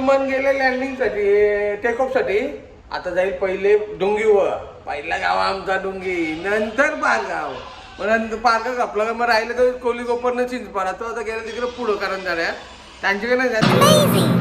विमान गेले लँडिंगसाठी, take off साठी. आता जाईल पहिले डोंगीवर, पहिला गाव आमचा डोंगी, नंतर पारगाव, मग नंतर पारगाव आपलं मग राहिलं तर कोली कोपरनं चिंचपाडा. तो आता गेला तिकडे पुढं कारण झाल्या त्यांच्याकडे नाही जात.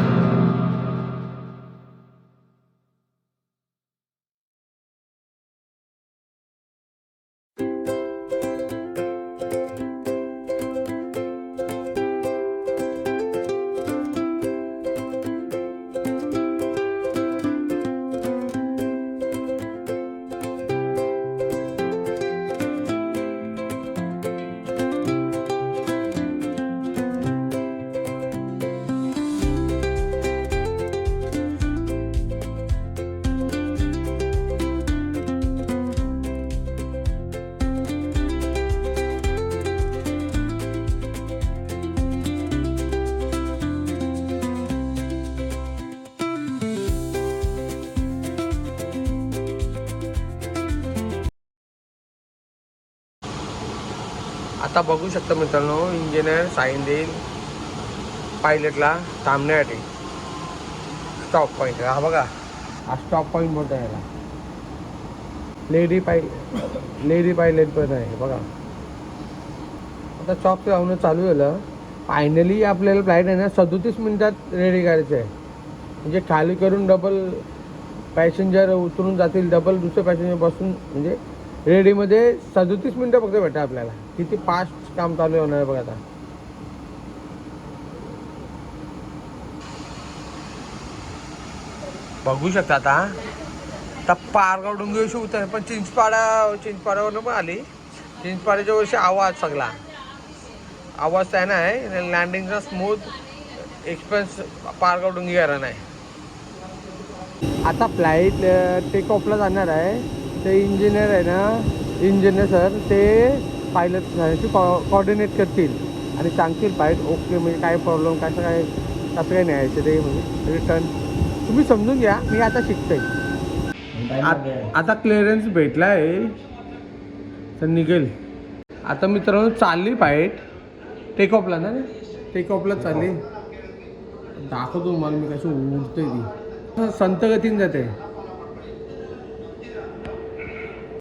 आता बघू शकता मित्रांनो, इंजिनियर साईन देईल पायलटला थांबण्यासाठी. स्टॉप पॉईंट हा बघा, हा स्टॉप पॉईंट बोलता याला. लेडी पायलट पण आहे बघा. आता स्टॉप लावणं चालू झालं. फायनली आपल्याला फ्लाईट आहे ना 37 मिनिटात रेडी करायचं आहे. म्हणजे खाली करून डबल पॅसेंजर उतरून जातील, डबल दुसरे पॅसेंजर बसून, म्हणजे रेडीमध्ये 37 मिनिटं फक्त भेटा आपल्याला. किती फास्ट काम चालू होणार आहे बघा. आता बघू शकता. आता पारगाव डोंगी वर्षी उतर, पण चिंचपाड्यावरनं पण आली. चिंचपाड्याच्या वर्षी आवाज सगळा आवाज आहे ना, लँडिंगचा स्मूथ एक्सप्रेस पारगाव डोंगी घरा नाही. आता फ्लाईट टेक ऑफला जाणार आहे. ते इंजिनियर आहे ना, इंजिनियर सर ते पायलटशी कॉर्डिनेट करतील आणि सांगतील फ्लाईट ओके, म्हणजे काय प्रॉब्लेम कसं काय न्यायचं ते, म्हणजे रिटर्न तुम्ही समजून घ्या. मी आता शिकतोय. आता क्लिअरन्स भेटला आहे तर निघेल. आता मित्रांनो चालली फ्लाईट टेक ऑफला ना, टेक ऑफला चालली. दाखवतो मला मी कशी उडतोय ती. संत गतीने जाते.